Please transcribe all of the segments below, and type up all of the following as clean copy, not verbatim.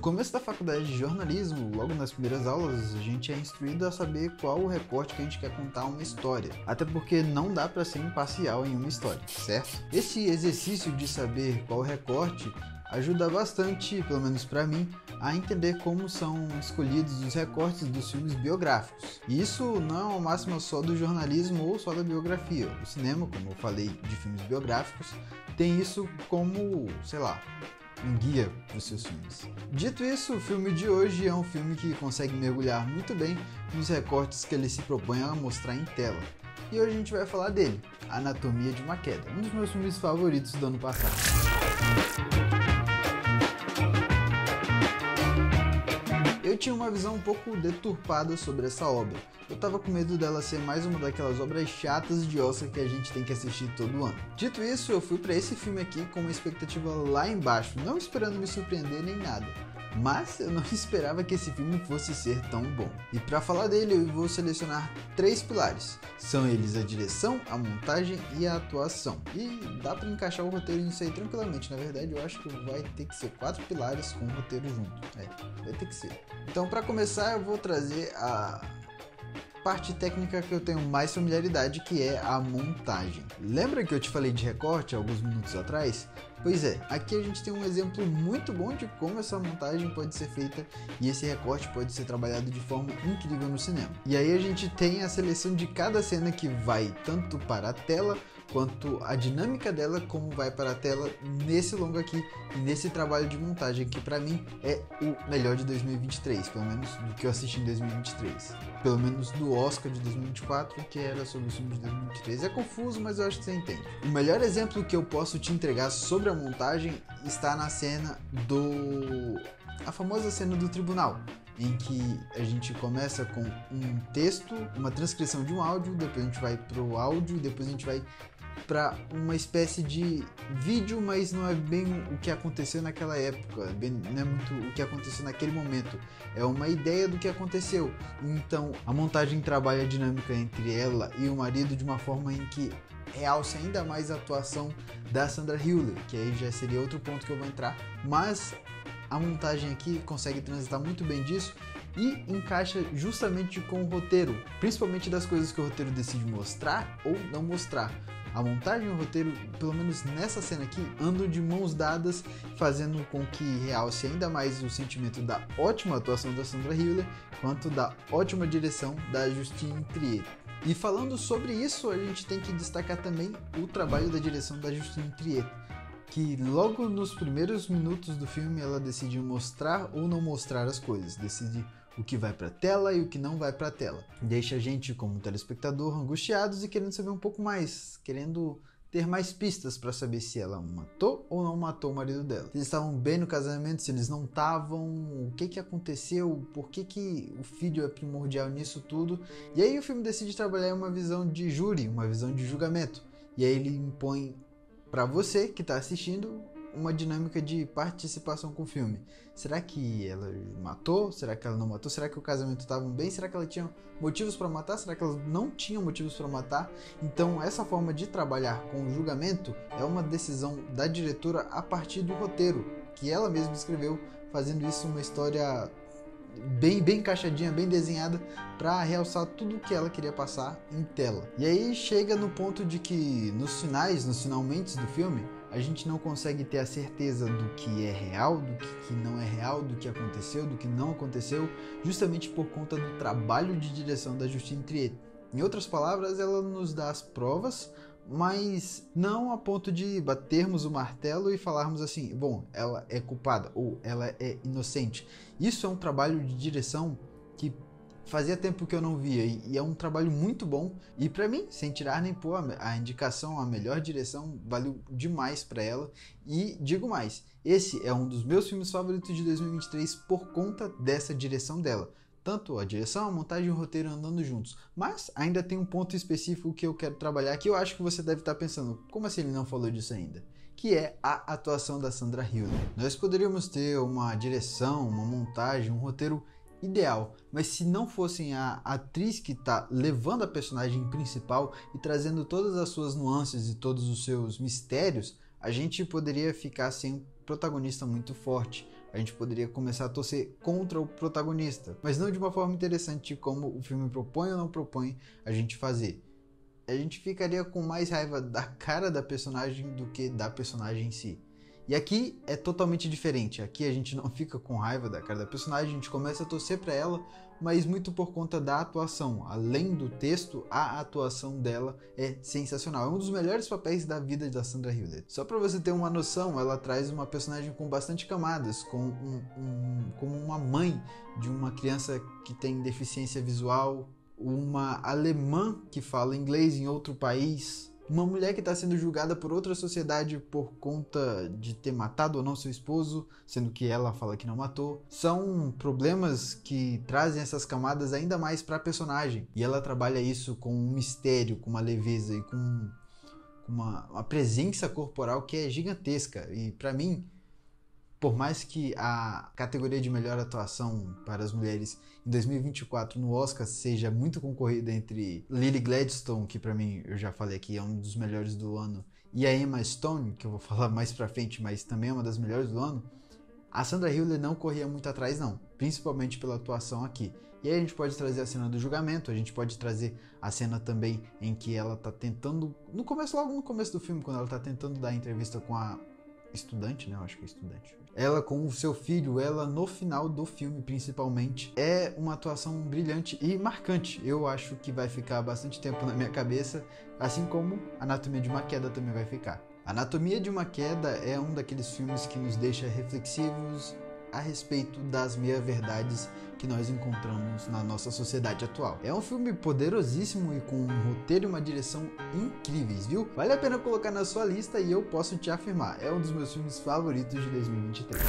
No começo da faculdade de jornalismo, logo nas primeiras aulas, a gente é instruído a saber qual o recorte que a gente quer contar uma história. Até porque não dá para ser imparcial em uma história, certo? Esse exercício de saber qual o recorte ajuda bastante, pelo menos para mim, a entender como são escolhidos os recortes dos filmes biográficos. E isso não é uma máxima só do jornalismo ou só da biografia. O cinema, como eu falei de filmes biográficos, tem isso como, sei lá, um guia para os seus filmes. Dito isso, o filme de hoje é um filme que consegue mergulhar muito bem nos recortes que ele se propõe a mostrar em tela. E hoje a gente vai falar dele, Anatomia de uma Queda, um dos meus filmes favoritos do ano passado. Eu tinha uma visão um pouco deturpada sobre essa obra. Eu tava com medo dela ser mais uma daquelas obras chatas de Oscar que a gente tem que assistir todo ano. Dito isso, eu fui pra esse filme aqui com uma expectativa lá embaixo, não esperando me surpreender nem nada. Mas eu não esperava que esse filme fosse ser tão bom. E para falar dele eu vou selecionar 3 pilares. São eles a direção, a montagem e a atuação. E dá para encaixar o roteiro nisso aí tranquilamente. Na verdade eu acho que vai ter que ser 4 pilares com o roteiro junto. Vai ter que ser. Então para começar eu vou trazer a parte técnica que eu tenho mais familiaridade, que é a montagem. Lembra que eu te falei de recorte alguns minutos atrás? Pois é, aqui a gente tem um exemplo muito bom de como essa montagem pode ser feita e esse recorte pode ser trabalhado de forma incrível no cinema. E aí a gente tem a seleção de cada cena que vai tanto para a tela quanto a dinâmica dela como vai para a tela nesse longa aqui e nesse trabalho de montagem que para mim é o melhor de 2023, pelo menos do que eu assisti em 2023. Pelo menos do Oscar de 2024, que era sobre o filme de 2023. É confuso, mas eu acho que você entende. O melhor exemplo que eu posso te entregar sobre a montagem está na cena a famosa cena do tribunal, em que a gente começa com um texto, uma transcrição de um áudio, depois a gente vai para o áudio, depois a gente vai para uma espécie de vídeo, mas não é bem o que aconteceu naquela época, não é muito o que aconteceu naquele momento, é uma ideia do que aconteceu. Então a montagem trabalha a dinâmica entre ela e o marido de uma forma em que realça ainda mais a atuação da Sandra Hüller, que aí já seria outro ponto que eu vou entrar, mas a montagem aqui consegue transitar muito bem disso e encaixa justamente com o roteiro, principalmente das coisas que o roteiro decide mostrar ou não mostrar. A montagem e o roteiro, pelo menos nessa cena aqui, andam de mãos dadas, fazendo com que realce ainda mais o sentimento da ótima atuação da Sandra Hüller, quanto da ótima direção da Justine Triet. E falando sobre isso, a gente tem que destacar também o trabalho da direção da Justine Triet, que logo nos primeiros minutos do filme ela decide mostrar ou não mostrar as coisas, decide o que vai para a tela e o que não vai para a tela. Deixa a gente, como telespectador, angustiados e querendo saber um pouco mais, querendo ter mais pistas para saber se ela matou ou não matou o marido dela. Se eles estavam bem no casamento, se eles não estavam, o que aconteceu, por que o filho é primordial nisso tudo. E aí o filme decide trabalhar uma visão de júri, uma visão de julgamento. E aí ele impõe para você que está assistindo uma dinâmica de participação com o filme. Será que ela matou? Será que ela não matou? Será que o casamento estava bem? Será que ela tinha motivos para matar? Será que ela não tinha motivos para matar? Então essa forma de trabalhar com o julgamento é uma decisão da diretora a partir do roteiro, que ela mesma escreveu, fazendo isso uma história bem encaixadinha, bem desenhada para realçar tudo o que ela queria passar em tela. E aí chega no ponto de que nos finalmente do filme, a gente não consegue ter a certeza do que é real, do que não é real, do que aconteceu, do que não aconteceu, justamente por conta do trabalho de direção da Justine Triet. Em outras palavras, ela nos dá as provas, mas não a ponto de batermos o martelo e falarmos assim, bom, ela é culpada ou ela é inocente. Isso é um trabalho de direção que fazia tempo que eu não via e é um trabalho muito bom. E para mim, sem tirar nem pôr, a indicação a melhor direção valeu demais para ela. E digo mais, esse é um dos meus filmes favoritos de 2023 por conta dessa direção dela. Tanto a direção, a montagem e o roteiro andando juntos. Mas ainda tem um ponto específico que eu quero trabalhar, que eu acho que você deve estar pensando, como assim ele não falou disso ainda? Que é a atuação da Sandra Hüller. Nós poderíamos ter uma direção, uma montagem, um roteiro ideal, mas se não fossem a atriz que está levando a personagem principal e trazendo todas as suas nuances e todos os seus mistérios, a gente poderia ficar sem protagonista muito forte. A gente poderia começar a torcer contra o protagonista, mas não de uma forma interessante como o filme propõe ou não propõe a gente fazer. A gente ficaria com mais raiva da cara da personagem do que da personagem em si. E aqui é totalmente diferente. Aqui a gente não fica com raiva da cara da personagem, a gente começa a torcer pra ela, mas muito por conta da atuação. Além do texto, a atuação dela é sensacional. É um dos melhores papéis da vida da Sandra Hüller. Só pra você ter uma noção, ela traz uma personagem com bastante camadas, como uma mãe de uma criança que tem deficiência visual, uma alemã que fala inglês em outro país, uma mulher que está sendo julgada por outra sociedade por conta de ter matado ou não seu esposo, sendo que ela fala que não matou. São problemas que trazem essas camadas ainda mais para a personagem. E ela trabalha isso com um mistério, com uma leveza e com uma presença corporal que é gigantesca. E para mim, por mais que a categoria de melhor atuação para as mulheres em 2024 no Oscar seja muito concorrida entre Lily Gladstone, que para mim, eu já falei aqui, é um dos melhores do ano, e a Emma Stone, que eu vou falar mais pra frente, mas também é uma das melhores do ano, a Sandra Hüller não corria muito atrás não, principalmente pela atuação aqui. E aí a gente pode trazer a cena do julgamento, a gente pode trazer a cena também em que ela tá tentando, logo no começo do filme, quando ela tá tentando dar entrevista com a estudante, né? Eu acho que é estudante. Ela com o seu filho, ela no final do filme, principalmente, é uma atuação brilhante e marcante. Eu acho que vai ficar bastante tempo na minha cabeça, assim como Anatomia de uma Queda também vai ficar. Anatomia de uma Queda é um daqueles filmes que nos deixa reflexivos a respeito das meia-verdades que nós encontramos na nossa sociedade atual. É um filme poderosíssimo e com um roteiro e uma direção incríveis, viu? Vale a pena colocar na sua lista e eu posso te afirmar, é um dos meus filmes favoritos de 2023.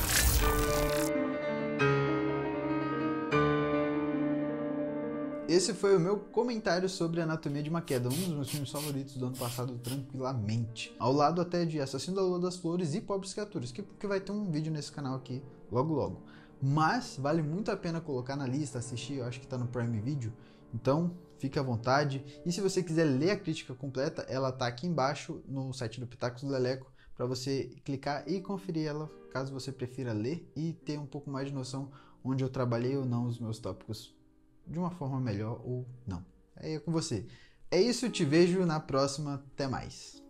Esse foi o meu comentário sobre Anatomia de uma Queda, um dos meus filmes favoritos do ano passado, tranquilamente. Ao lado até de Assassino da Lua das Flores e Pobres Criaturas, que vai ter um vídeo nesse canal aqui logo logo. Mas vale muito a pena colocar na lista, assistir, eu acho que tá no Prime Video, então fique à vontade. E se você quiser ler a crítica completa, ela tá aqui embaixo no site do Pitacos do Leleco, para você clicar e conferir ela, caso você prefira ler e ter um pouco mais de noção onde eu trabalhei ou não os meus tópicos de uma forma melhor ou não. É com você. É isso, te vejo na próxima, até mais.